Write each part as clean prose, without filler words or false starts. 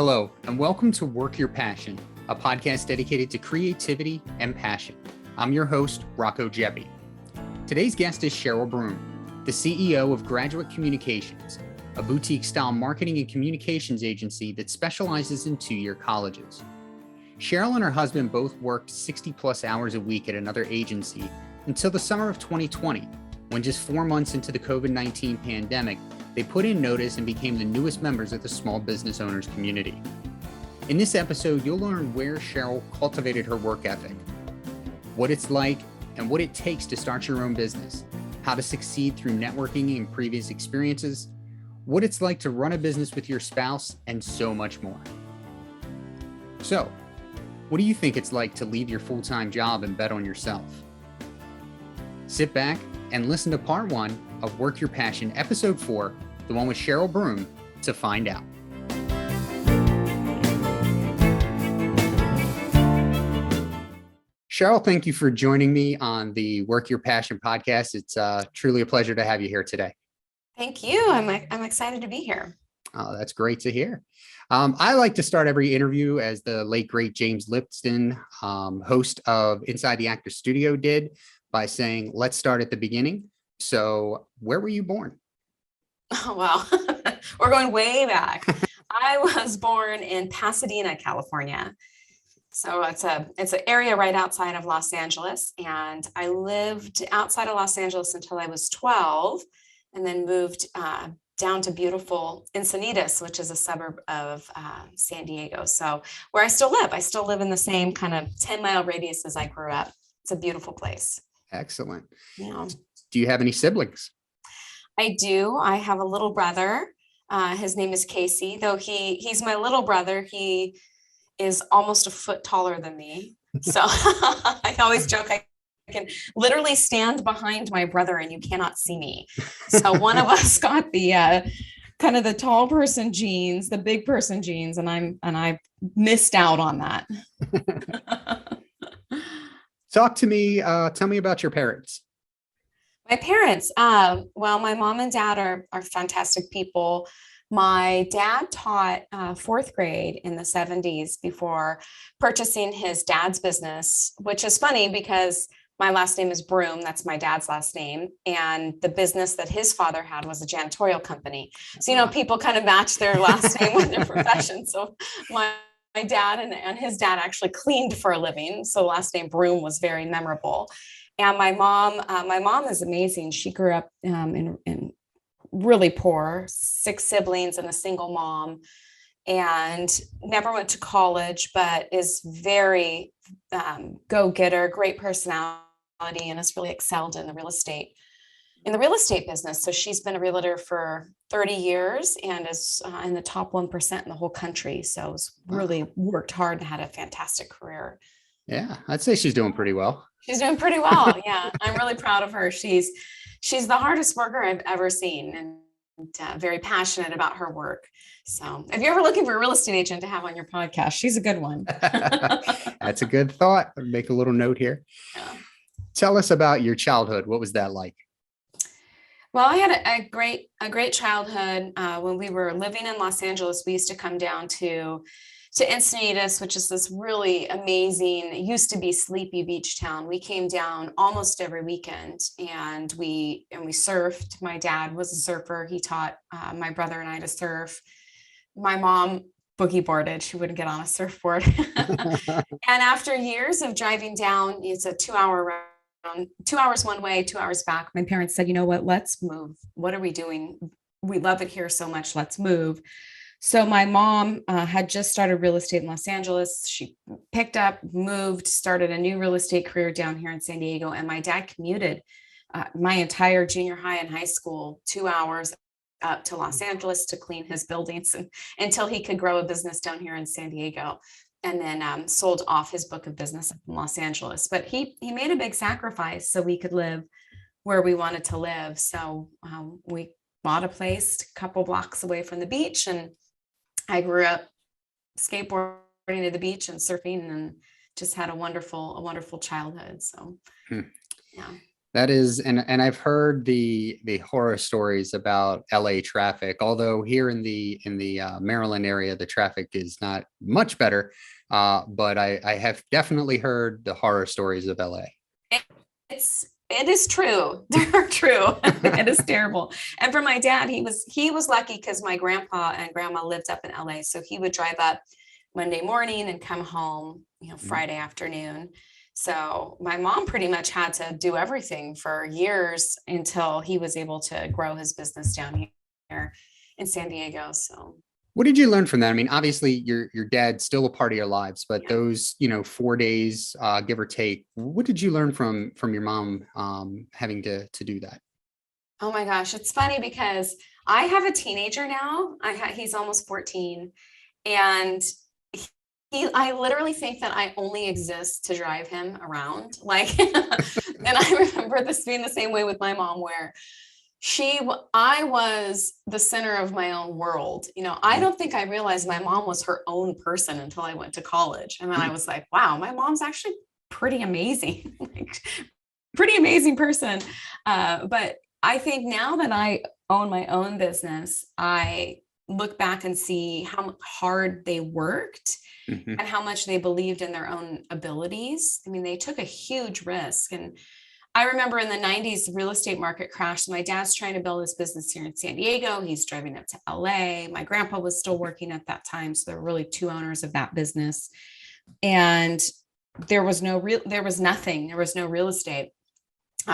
Hello, and welcome to Work Your Passion, a podcast dedicated to creativity and passion. I'm your host, Rocco Jeppy. Today's guest is Cheryl Broom, the CEO of Graduate Communications, a boutique-style marketing and communications agency that specializes in two-year colleges. Cheryl and her husband both worked 60-plus hours a week at another agency until the summer of 2020, when just 4 months into the COVID-19 pandemic, they put in notice and became the newest members of the small business owners community. In this episode, you'll learn where Cheryl cultivated her work ethic, what it's like and what it takes to start your own business, how to succeed through networking and previous experiences, what it's like to run a business with your spouse, and so much more. So, what do you think it's like to leave your full-time job and bet on yourself? Sit back and listen to part 1 of Work Your Passion, episode 4, the one with Cheryl Broom, to find out. Cheryl, thank you for joining me on the Work Your Passion podcast. It's truly a pleasure to have you here today. Thank you. I'm excited to be here. Oh, that's great to hear. I like to start every interview as the late, great James Lipton, host of Inside the Actor Studio, did by saying, let's start at the beginning. So where were you born? Oh, wow. We're going way back. I was born in Pasadena, California. So it's an area right outside of Los Angeles. And I lived outside of Los Angeles until I was 12 and then moved down to beautiful Encinitas, which is a suburb of San Diego. So where I still live in the same kind of 10-mile radius as I grew up. It's a beautiful place. Excellent. Yeah. Do you have any siblings? I do. I have a little brother. His name is Casey, though he's my little brother. He is almost a foot taller than me. So I always joke I can literally stand behind my brother and you cannot see me. So one of us got the kind of the tall person genes, the big person genes, and I missed out on that. Talk to me. Tell me about your parents. My parents, well, my mom and dad are fantastic people. My dad taught 4th grade in the 70s before purchasing his dad's business, which is funny because my last name is Broom. That's my dad's last name. And the business that his father had was a janitorial company. So, people kind of match their last name with their profession. So my dad and his dad actually cleaned for a living. So last name Broom was very memorable. And my mom is amazing. She grew up in really poor, 6 siblings and a single mom, and never went to college, but is very go-getter, great personality, and has really excelled in the real estate business. So she's been a realtor for 30 years and is in the top 1% in the whole country. So has really worked hard and had a fantastic career. Yeah, I'd say she's doing pretty well. She's doing pretty well. Yeah, I'm really proud of her. She's the hardest worker I've ever seen and very passionate about her work. So if you're ever looking for a real estate agent to have on your podcast, she's a good one. That's a good thought. I'll make a little note here. Yeah. Tell us about your childhood. What was that like? Well, I had a great childhood. When we were living in Los Angeles, we used to come down to Encinitas, which is this really amazing, it used to be sleepy beach town. We came down almost every weekend and we surfed. My dad was a surfer. He taught my brother and I to surf. My mom boogie boarded. She wouldn't get on a surfboard. And after years of driving down, it's a 2-hour round, 2 hours one way, 2 hours back. My parents said, you know what, let's move. What are we doing? We love it here so much. Let's move. So my mom had just started real estate in Los Angeles. She picked up, moved, started a new real estate career down here in San Diego. And my dad commuted my entire junior high and high school 2 hours up to Los Angeles to clean his buildings until he could grow a business down here in San Diego. And then sold off his book of business in Los Angeles. But he made a big sacrifice so we could live where we wanted to live. So we bought a place a couple blocks away from the beach, and I grew up skateboarding to the beach and surfing and just had a wonderful childhood. So, yeah. That is, and I've heard the horror stories about LA traffic. Although here in the Maryland area, the traffic is not much better. But I have definitely heard the horror stories of LA. It, it is true. They're true. It is terrible. And for my dad, he was lucky because my grandpa and grandma lived up in LA. So he would drive up Monday morning and come home, Mhm. Friday afternoon. So my mom pretty much had to do everything for years until he was able to grow his business down here in San Diego. So What did you learn from that? I mean, obviously your dad's still a part of your lives, but yeah. those 4 days, give or take, what did you learn from your mom having to do that? Oh my gosh, it's funny because I have a teenager now. He's almost 14, and I literally think that I only exist to drive him around. Like, and I remember this being the same way with my mom, where I was the center of my own world. I don't think I realized my mom was her own person until I went to college. And then I was like, wow, my mom's actually pretty amazing, like pretty amazing person. But I think now that I own my own business, I look back and see how hard they worked Mhm. and how much they believed in their own abilities. I mean, they took a huge risk. And I remember in the 90s, the real estate market crashed. My dad's trying to build his business here in San Diego. He's driving up to LA. My grandpa was still working at that time. So there were really two owners of that business. And there was nothing, there was no real estate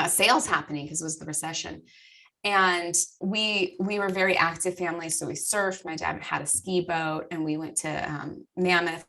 sales happening because it was the recession. And we were a very active family. So we surfed. My dad had a ski boat, and we went to Mammoth.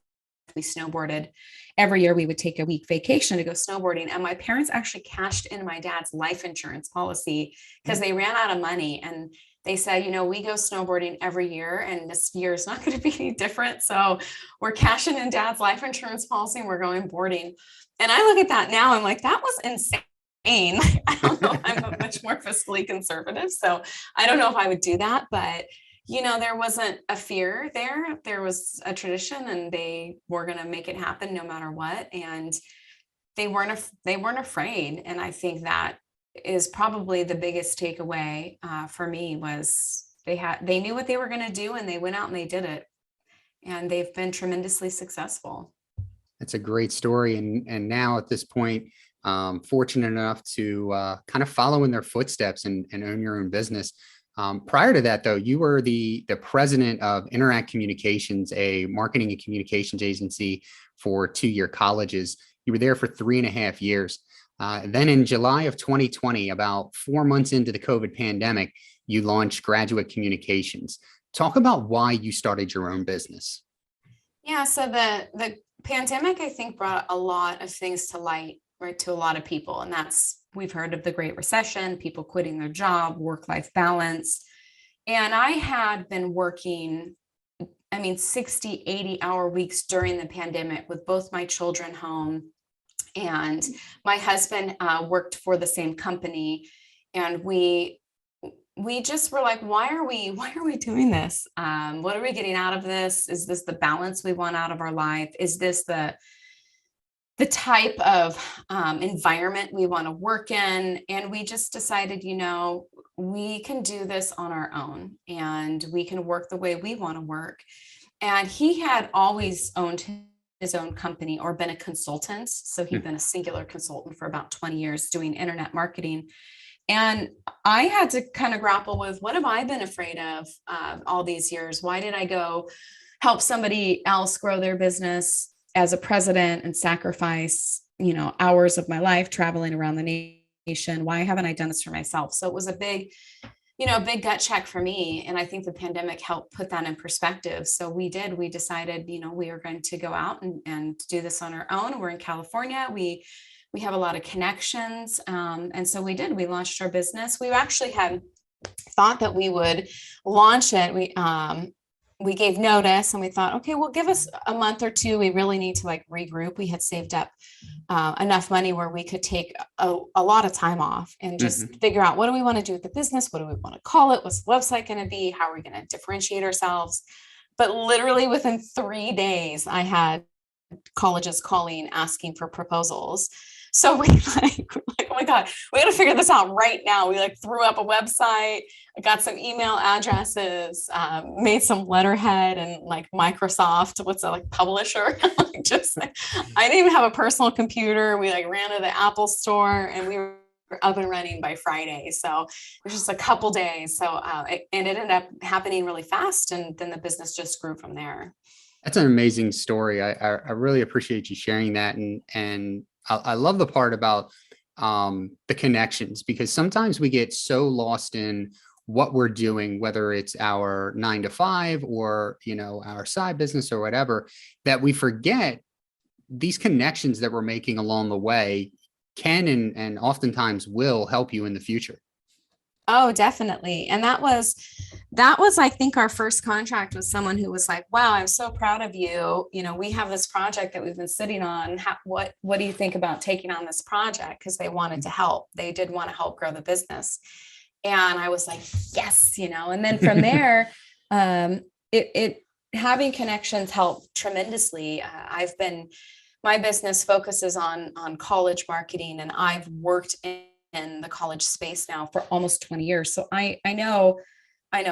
We snowboarded. Every year we would take a week vacation to go snowboarding. And my parents actually cashed in my dad's life insurance policy because they ran out of money. And they said, we go snowboarding every year, and this year is not going to be any different. So we're cashing in dad's life insurance policy and we're going boarding. And I look at that now, I'm like, that was insane. I don't know. I'm much more fiscally conservative. So I don't know if I would do that, but there wasn't a fear there. There was a tradition, and they were going to make it happen no matter what. And they weren't afraid. And I think that is probably the biggest takeaway for me was they knew what they were going to do, and they went out and they did it. And they've been tremendously successful. It's a great story, and now at this point, fortunate enough to kind of follow in their footsteps and own your own business. Prior to that, though, you were the president of Interact Communications, a marketing and communications agency for 2-year colleges. You were there for 3.5 years. Then in July of 2020, about 4 months into the COVID pandemic, you launched Graduate Communications. Talk about why you started your own business. Yeah, so the pandemic, I think, brought a lot of things to light, right, to a lot of people. And we've heard of the Great Recession, people quitting their job, work-life balance. And I had been working, 60, 80-hour weeks during the pandemic with both my children home. And my husband worked for the same company. And we just were like, why are we doing this? What are we getting out of this? Is this the balance we want out of our life? Is this the type of environment we want to work in? And we just decided, we can do this on our own, and we can work the way we want to work. And he had always owned his own company or been a consultant. So he'd been a singular consultant for about 20 years doing internet marketing. And I had to kind of grapple with, what have I been afraid of all these years? Why did I go help somebody else grow their business as a president and sacrifice, hours of my life traveling around the nation? Why haven't I done this for myself? So it was a big gut check for me. And I think the pandemic helped put that in perspective. So we decided, we are going to go out and do this on our own. We're in California. We have a lot of connections. And so we launched our business. We actually had thought that we would launch it. We gave notice, and we thought, okay, well, give us a month or two. We really need to regroup. We had saved up enough money where we could take a lot of time off and just figure out, what do we want to do with the business? What do we want to call it? What's the website going to be? How are we going to differentiate ourselves? But literally within 3 days, I had colleges calling, asking for proposals. So we we're like, oh my God, we got to figure this out right now. We like threw up a website, I got some email addresses, made some letterhead and like Microsoft, what's that, like publisher? Like just like, I didn't even have a personal computer. We like ran to the Apple store and we were up and running by Friday. So it was just a couple days. So it ended up happening really fast. And then the business just grew from there. That's an amazing story. I really appreciate you sharing that. And I love the part about the connections, because sometimes we get so lost in what we're doing, whether it's our 9 to 5 or, our side business or whatever, that we forget these connections that we're making along the way can and oftentimes will help you in the future. Oh, definitely. And that was, I think our first contract with someone who was like, wow, I'm so proud of you. We have this project that we've been sitting on. What do you think about taking on this project? Because they wanted to help. They did want to help grow the business. And I was like, yes, and then from there, it having connections helped tremendously. My business focuses on college marketing, and I've worked in the college space now for almost 20 years. So I know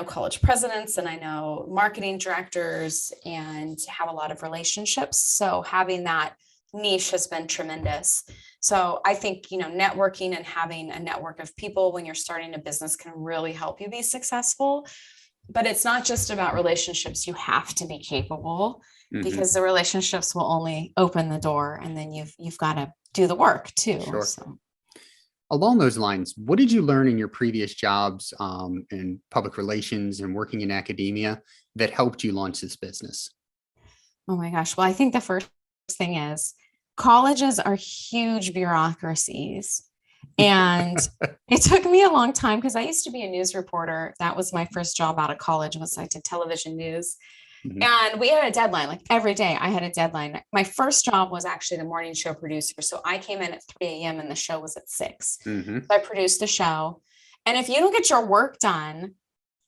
college presidents and I know marketing directors and have a lot of relationships. So having that niche has been tremendous. So I think, networking and having a network of people when you're starting a business can really help you be successful. But it's not just about relationships. You have to be capable, because the relationships will only open the door, and then you've got to do the work too. Sure. So. Along those lines, what did you learn in your previous jobs in public relations and working in academia that helped you launch this business? Oh my gosh. Well, I think the first thing is colleges are huge bureaucracies. And it took me a long time because I used to be a news reporter. That was my first job out of college, was I did television news. And we had a deadline, like every day I had a deadline. My first job was actually the morning show producer. So I came in at 3 a.m. and the show was at 6. So I produced the show. And if you don't get your work done,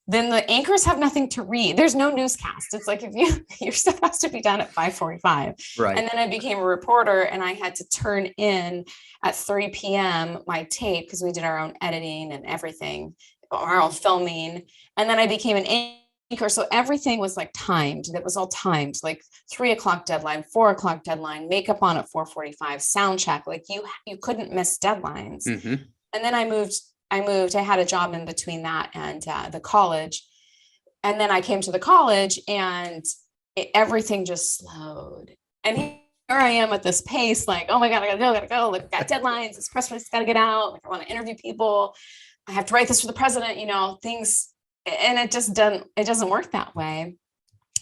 then the anchors have nothing to read. There's no newscast. It's like your stuff has to be done at 5:45. Right. And then I became a reporter, and I had to turn in at 3 p.m. my tape, because we did our own editing and everything, our own filming. And then I became an anchor. So everything was like timed. That was all timed, like 3 o'clock deadline, 4 o'clock deadline, makeup on at 4:45, sound check. Like you couldn't miss deadlines. And then I moved, I had a job in between that and the college. And then I came to the college, and everything just slowed. And here I am at this pace, like, oh my God, I gotta go. Like, I've got deadlines. This press release got to get out. Like, I want to interview people. I have to write this for the president, things. And it doesn't work that way.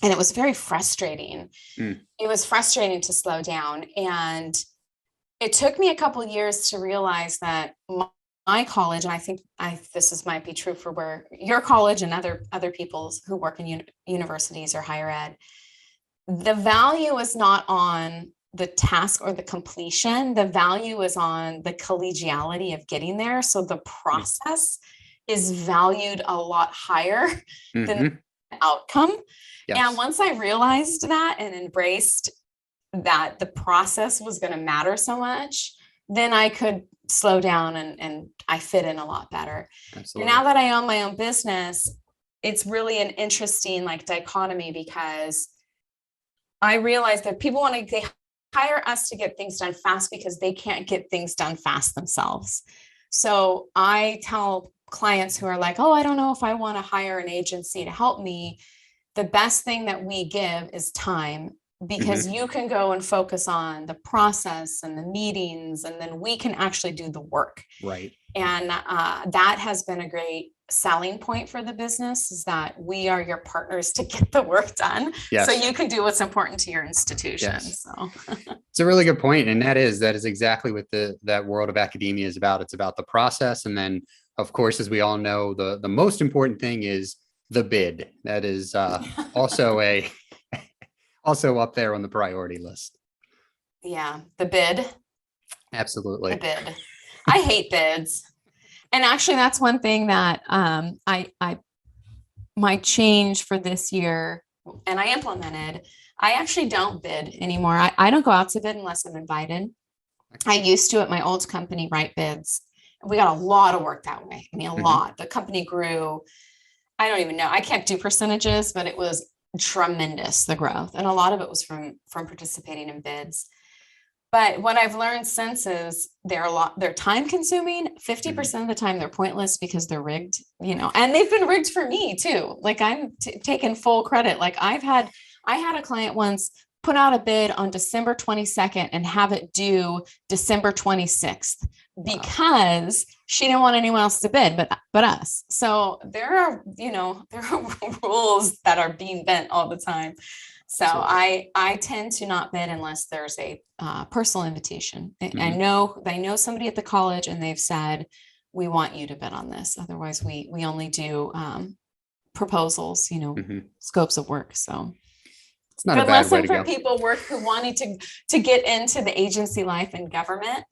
And it was very frustrating. It was frustrating to slow down. And it took me a couple of years to realize that my college, and I think this might be true for where your college and other people who work in universities or higher ed, the value is not on the task or the completion. The value is on the collegiality of getting there. So the process is valued a lot higher than the outcome. Yes. And once I realized that and embraced that the process was going to matter so much, then I could slow down and I fit in a lot better. Absolutely. And now that I own my own business, it's really an interesting dichotomy, because I realize that people they hire us to get things done fast because they can't get things done fast themselves. So I tell clients who are like, oh, I don't know if I want to hire an agency to help me. The best thing that we give is time, because you can go and focus on the process and the meetings, and then we can actually do the work. Right. And that has been a great selling point for the business, is that we are your partners to get the work done. Yes. So you can do what's important to your institution. Yes. So it's a really good point. And that is exactly what that world of academia is about. It's about the process. And then, of course, as we all know, the most important thing is the bid. That is also also up there on the priority list. Yeah, the bid. Absolutely. The bid. I hate bids. And actually, that's one thing that I might change for this year, and I implemented. I actually don't bid anymore. I don't go out to bid unless I'm invited. I used to, at my old company, write bids. We got a lot of work that way. I mean, a lot. The company grew. I don't even know. I can't do percentages, but it was tremendous, the growth. And a lot of it was from participating in bids. But what I've learned since is they're time consuming. 50% of the time they're pointless because they're rigged, and they've been rigged for me too. Like I'm taking full credit. Like I had a client once put out a bid on December 22nd and have it due December 26th because she didn't want anyone else to bid but us. So there are rules that are being bent all the time. So I tend to not bid unless there's a personal invitation. I know somebody at the college and they've said, we want you to bid on this. Otherwise we only do proposals, scopes of work. So it's not a bad way to go. For people who wanting to get into the agency life and government,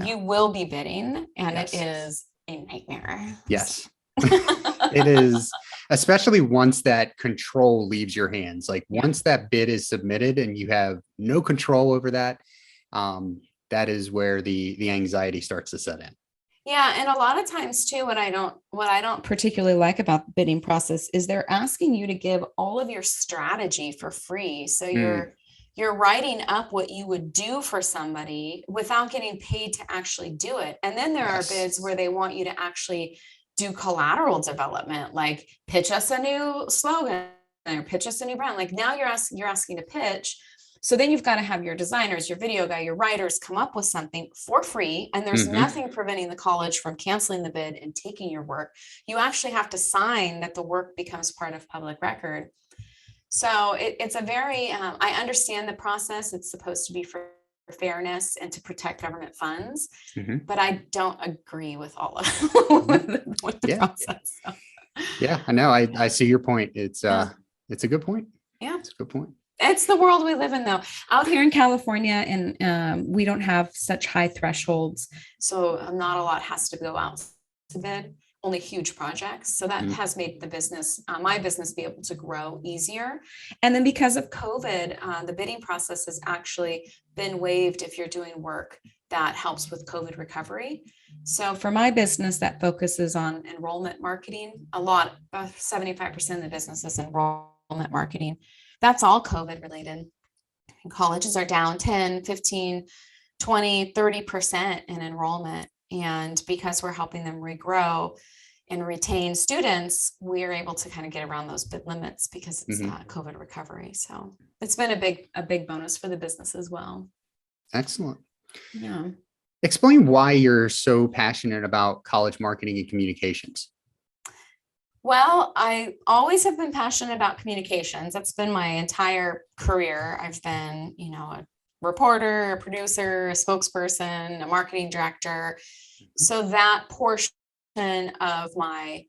you will be bidding, and it is a nightmare. Yes. It is, especially once that control leaves your hands. Like once that bid is submitted and you have no control over that, that is where the anxiety starts to set in. Yeah. And a lot of times too, what I don't particularly like about the bidding process is they're asking you to give all of your strategy for free. So you're writing up what you would do for somebody without getting paid to actually do it. And then there are bids where they want you to actually do collateral development, like pitch us a new slogan or pitch us a new brand. Like now you're asking to pitch. So then you've got to have your designers, your video guy, your writers come up with something for free. And there's nothing preventing the college from canceling the bid and taking your work. You actually have to sign that the work becomes part of public record. So it's a very, I understand the process. It's supposed to be for fairness and to protect government funds, but I don't agree with all of with the process. So. Yeah, I know. I see your point. It's a good point. Yeah, it's a good point. It's the world we live in, though. Out here in California, and we don't have such high thresholds, so not a lot has to go out to bid. Only huge projects. So that has made the business, my business, be able to grow easier. And then because of COVID, the bidding process has actually been waived if you're doing work that helps with COVID recovery. So for my business that focuses on enrollment marketing, about 75% of the business is enrollment marketing. That's all COVID related. And colleges are down 10, 15, 20, 30% in enrollment. And because we're helping them regrow and retain students, we are able to kind of get around those bid limits because it's COVID recovery. So it's been a big bonus for the business as well. Excellent. Yeah. Explain why you're so passionate about college marketing and communications. Well, I always have been passionate about communications. That's been my entire career. I've been, a reporter, a producer, a spokesperson, a marketing director. So that portion of my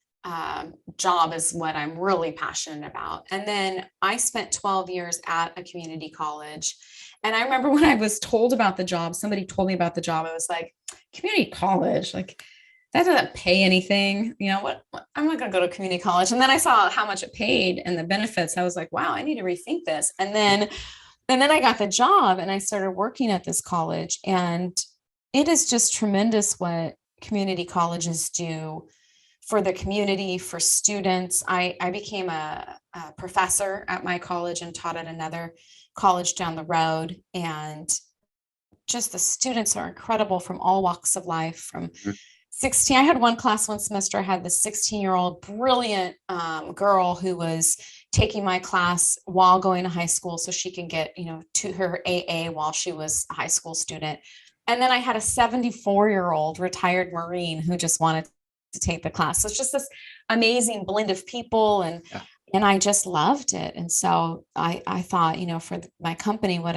job is what I'm really passionate about. And then I spent 12 years at a community college. And I remember when I was told about the job, somebody told me about the job. I was like, community college, like that doesn't pay anything. What I'm not going to go to community college. And then I saw how much it paid and the benefits. I was like, wow, I need to rethink this. And then I got the job and I started working at this college, and it is just tremendous what community colleges do for the community, for students. I became a professor at my college and taught at another college down the road. And just the students are incredible from all walks of life, from 16. I had one class one semester. I had this 16-year-old brilliant girl who was taking my class while going to high school so she can get, to her AA while she was a high school student. And then I had a 74-year-old retired Marine who just wanted to take the class. So it's just this amazing blend of people, and I just loved it. And so I thought, for my company, what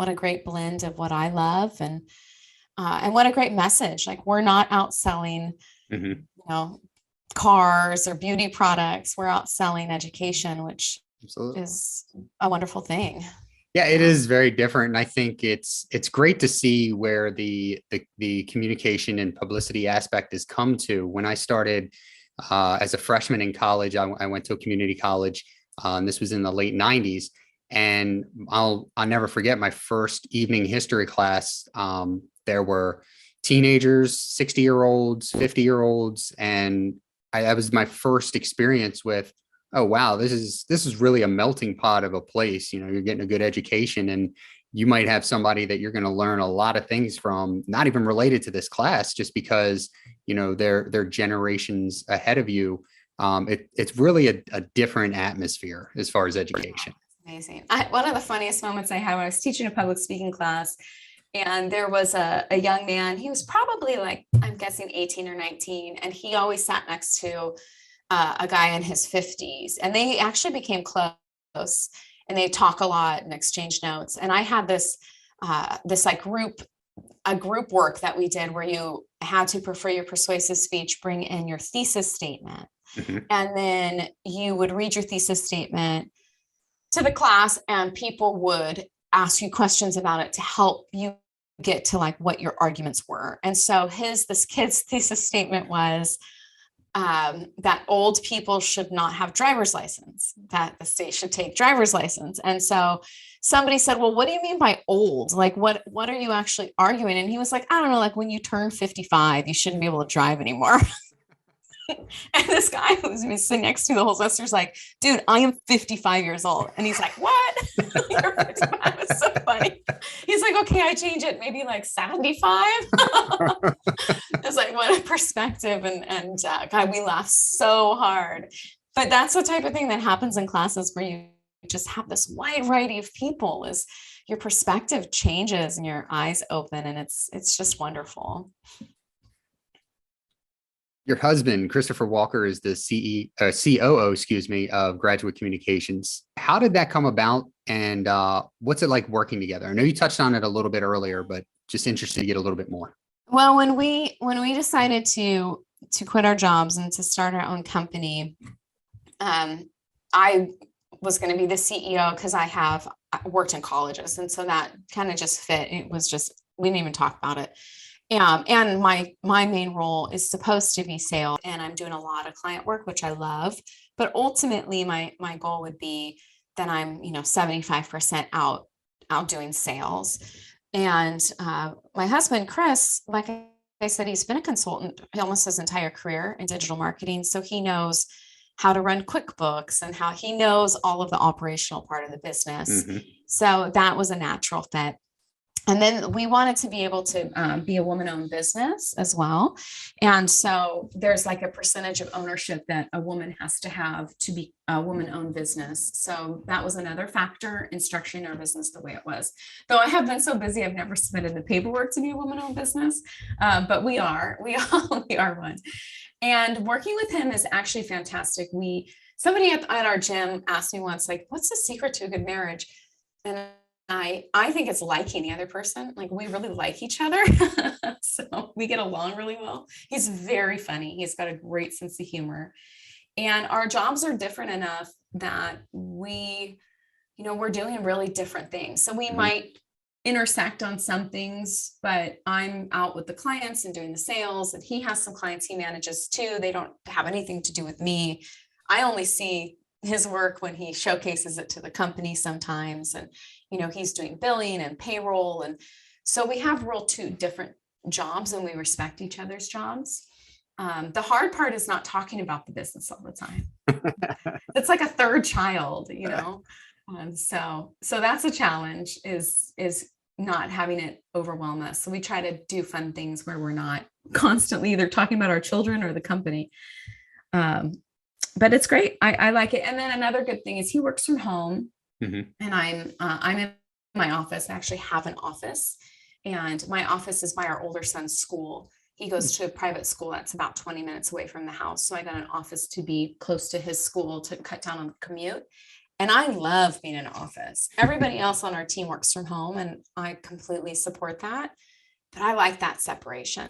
a great blend of what I love, and what a great message. Like, we're not out selling, cars or beauty products. We're out selling education, which is a wonderful thing. Yeah, it is very different. And I think it's great to see where the communication and publicity aspect has come to. When I started as a freshman in college, I went to a community college, and this was in the late 90s. And I'll never forget my first evening history class. there were teenagers, 60-year-olds, 50-year-olds, and that was my first experience with, oh wow, this is really a melting pot of a place. You're getting a good education, and you might have somebody that you're going to learn a lot of things from, not even related to this class, just because they're generations ahead of you. It's really a different atmosphere as far as education. Amazing. One of the funniest moments I had when I was teaching a public speaking class, and there was a young man. He was probably like, I'm guessing 18 or 19, and he always sat next to a guy in his 50s, and they actually became close, and they talk a lot and exchange notes. And I had this like group work that we did where you had to, for your persuasive speech, bring in your thesis statement. Mm-hmm. And then you would read your thesis statement to the class, and people would ask you questions about it to help you get to like what your arguments were. And so this kid's thesis statement was that old people should not have driver's license, that the state should take driver's license. And so somebody said, well, what do you mean by old? Like, what are you actually arguing? And he was like, I don't know, like when you turn 55, you shouldn't be able to drive anymore. And this guy who's been sitting next to me the whole semester's like, dude, I am 55 years old. And he's like, what? You're 55. It's so funny. He's like, okay, I change it, maybe like 75. It's like, what a perspective. And God, we laugh so hard. But that's the type of thing that happens in classes where you just have this wide variety of people, is your perspective changes and your eyes open, and it's just wonderful. Your husband, Christopher Walker, is the COO, of Graduate Communications. How did that come about, and what's it like working together? I know you touched on it a little bit earlier, but just interested to get a little bit more. Well, when we decided to quit our jobs and to start our own company, I was going to be the CEO because I worked in colleges, and so that kind of just fit. It was just, we didn't even talk about it. And my main role is supposed to be sales, and I'm doing a lot of client work, which I love. But ultimately, my goal would be that I'm 75% out doing sales. And my husband, Chris, like I said, he's been a consultant almost his entire career in digital marketing, so he knows how to run QuickBooks and how he knows all of the operational part of the business. Mm-hmm. So that was a natural fit. And then we wanted to be able to be a woman-owned business as well. And so there's like a percentage of ownership that a woman has to have to be a woman-owned business. So that was another factor in structuring our business the way it was. Though I have been so busy, I've never submitted the paperwork to be a woman-owned business, but we are one. And working with him is actually fantastic. Somebody at our gym asked me once, like, what's the secret to a good marriage? And I think it's liking the other person. Like, we really like each other. So we get along really well. He's very funny. He's got a great sense of humor. And our jobs are different enough that we're doing really different things. So we might intersect on some things, but I'm out with the clients and doing the sales, and he has some clients he manages too. They don't have anything to do with me. I only see his work when he showcases it to the company sometimes. And, he's doing billing and payroll. And so we have two different jobs, and we respect each other's jobs. The hard part is not talking about the business all the time. It's like a third child, so that's a challenge, is not having it overwhelm us. So we try to do fun things where we're not constantly either talking about our children or the company. But it's great. I like it. And then another good thing is he works from home, and I'm in my office. I actually have an office, and my office is by our older son's school. He goes to a private school that's about 20 minutes away from the house. So I got an office to be close to his school to cut down on the commute. And I love being in an office. Everybody else on our team works from home, and I completely support that. But I like that separation.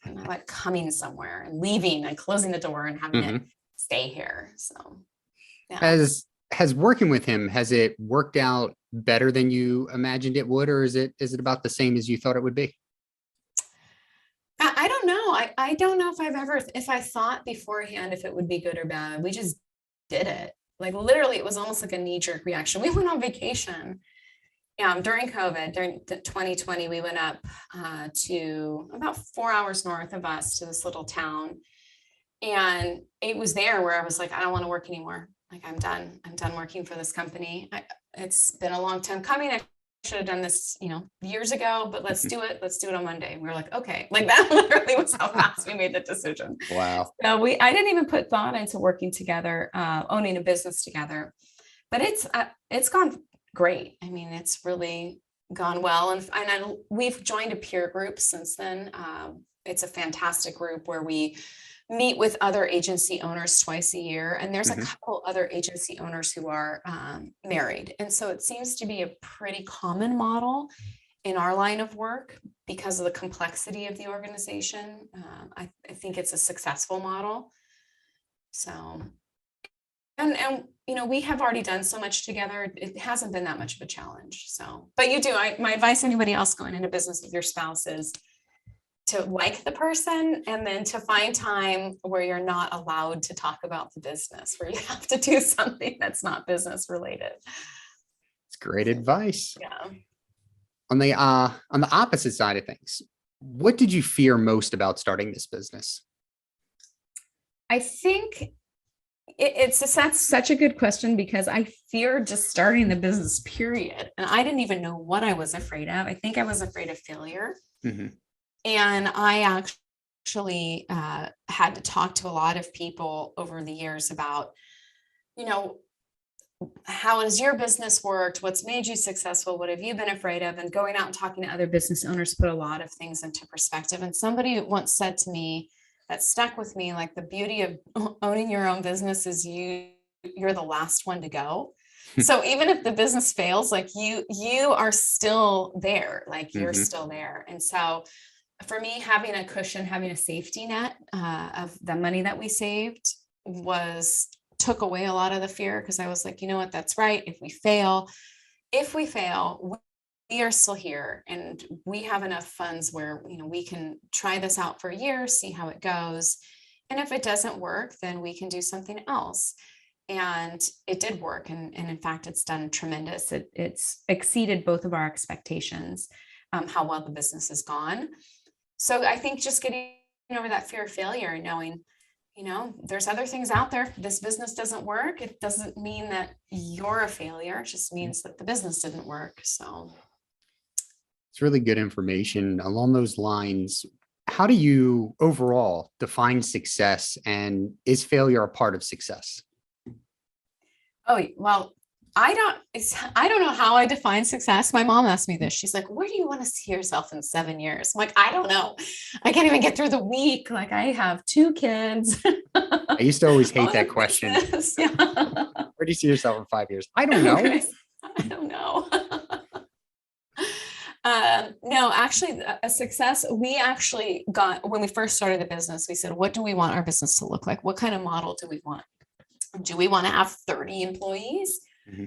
And I like coming somewhere and leaving and closing the door and having it stay here. So yeah. Has working with him, has it worked out better than you imagined it would, or is it about the same as you thought it would be? I don't know. I don't know if I thought beforehand if it would be good or bad. We just did it. Like, literally, it was almost like a knee-jerk reaction. We went on vacation, during COVID, during 2020, we went up to about 4 hours north of us to this little town. And it was there where I was like, I don't want to work anymore. Like, I'm done. I'm done working for this company. It's been a long time coming. I should have done this, years ago, but let's do it. Let's do it on Monday. And we were like, okay, like that literally was how fast we made the decision. Wow. So I didn't even put thought into working together, owning a business together, but it's gone great. I mean, it's really gone well. And we've joined a peer group since then. It's a fantastic group where we meet with other agency owners twice a year. And there's a couple other agency owners who are married. And so it seems to be a pretty common model in our line of work because of the complexity of the organization. I think it's a successful model. So, and we have already done so much together. It hasn't been that much of a challenge. So, but you do, my advice to anybody else going into business with your spouse is to like the person, and then to find time where you're not allowed to talk about the business, where you have to do something that's not business related. It's great advice. Yeah. On the opposite side of things, what did you fear most about starting this business? I think that's such a good question, because I feared just starting the business, period. And I didn't even know what I was afraid of. I think I was afraid of failure. And I actually had to talk to a lot of people over the years about, how has your business worked? What's made you successful? What have you been afraid of? And going out and talking to other business owners put a lot of things into perspective. And somebody once said to me, that stuck with me, like, the beauty of owning your own business is you're the last one to go. So even if the business fails, like you are still there, like you're still there. And so for me, having a cushion, having a safety net of the money that we saved took away a lot of the fear, because I was like, you know what, that's right. If we fail, we are still here, and we have enough funds where, we can try this out for a year, see how it goes. And if it doesn't work, then we can do something else. And it did work. And in fact, it's done tremendous. It's exceeded both of our expectations, how well the business has gone. So I think just getting over that fear of failure and knowing, there's other things out there. This business doesn't work. It doesn't mean that you're a failure. It just means that the business didn't work. So it's really good information. Along those lines, how do you overall define success, and is failure a part of success? Oh, well, I don't know how I define success. My mom asked me this. She's like, where do you want to see yourself in 7 years? I'm like, I don't know. I can't even get through the week. Like, I have 2 kids. I used to always hate that question. Yeah. Where do you see yourself in 5 years? I don't know. I don't know. No, actually, a success, we actually got, when we first started the business, we said, what do we want our business to look like? What kind of model do we want? Do we want to have 30 employees?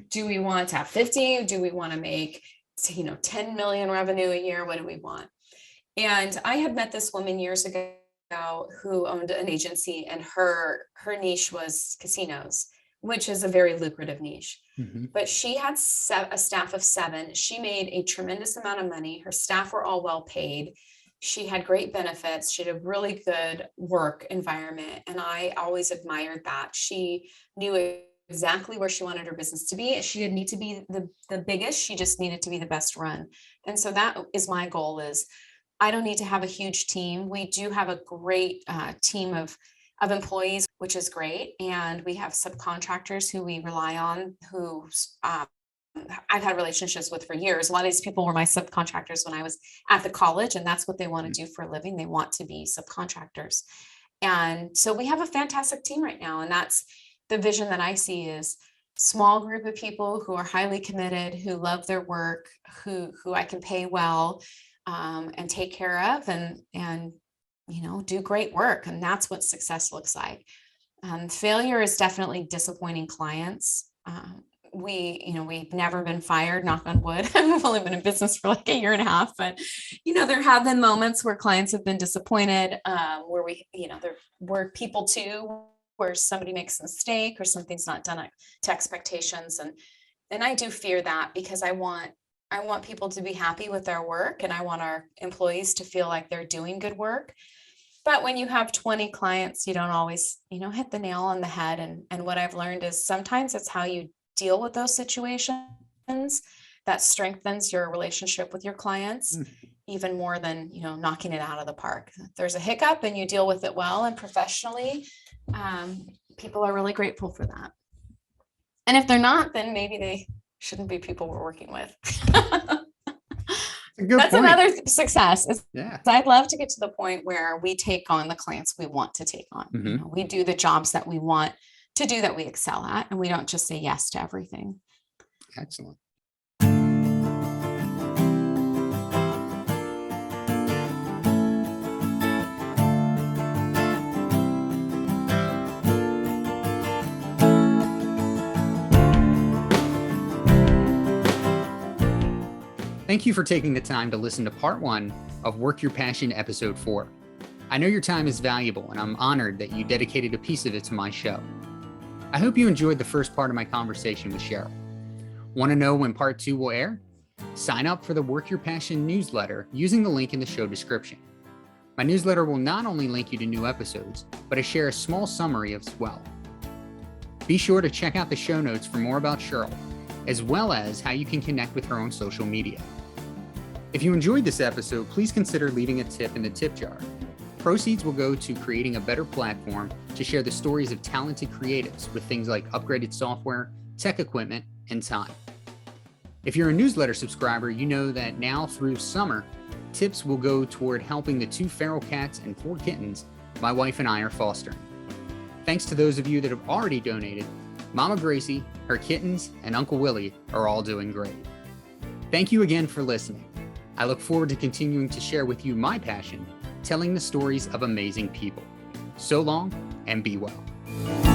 Do we want to have 50? Do we want to make, 10 million revenue a year? What do we want? And I had met this woman years ago who owned an agency, and her niche was casinos, which is a very lucrative niche. But she had a staff of 7. She made a tremendous amount of money. Her staff were all well paid. She had great benefits. She had a really good work environment. And I always admired that. She knew exactly where she wanted her business to be. She didn't need to be the biggest. She just needed to be the best run. And so that is my goal. Is I don't need to have a huge team. We do have a great team of employees, which is great. And we have subcontractors who we rely on, who I've had relationships with for years. A lot of these people were my subcontractors when I was at the college, and that's what they want to do for a living. They want to be subcontractors. And so we have a fantastic team right now. And that's the vision that I see, is small group of people who are highly committed, who love their work, who I can pay well, and take care of, and do great work. And that's what success looks like. Failure is definitely disappointing clients. We've never been fired, knock on wood. We've only been in business for like a year and a half, but there have been moments where clients have been disappointed, where we're people too, where somebody makes a mistake or something's not done to expectations. And I do fear that, because I want want people to be happy with their work, and I want our employees to feel like they're doing good work. But when you have 20 clients, you don't always, hit the nail on the head. And what I've learned is sometimes it's how you deal with those situations that strengthens your relationship with your clients even more than, knocking it out of the park. If there's a hiccup and you deal with it well and professionally, people are really grateful for that. And if they're not, then maybe they shouldn't be people we're working with. That's point. Another success. Yeah. I'd love to get to the point where we take on the clients we want to take on. We do the jobs that we want to do, that we excel at, and we don't just say yes to everything. Excellent. Thank you for taking the time to listen to part 1 of Work Your Passion episode 4. I know your time is valuable, and I'm honored that you dedicated a piece of it to my show. I hope you enjoyed the first part of my conversation with Cheryl. Want to know when part 2 will air? Sign up for the Work Your Passion newsletter using the link in the show description. My newsletter will not only link you to new episodes, but I share a small summary as well. Be sure to check out the show notes for more about Cheryl, as well as how you can connect with her on social media. If you enjoyed this episode, please consider leaving a tip in the tip jar. Proceeds will go to creating a better platform to share the stories of talented creatives with things like upgraded software, tech equipment, and time. If you're a newsletter subscriber, you know that now through summer, tips will go toward helping the 2 feral cats and 4 kittens my wife and I are fostering. Thanks to those of you that have already donated, Mama Gracie, her kittens, and Uncle Willie are all doing great. Thank you again for listening. I look forward to continuing to share with you my passion, telling the stories of amazing people. So long, and be well.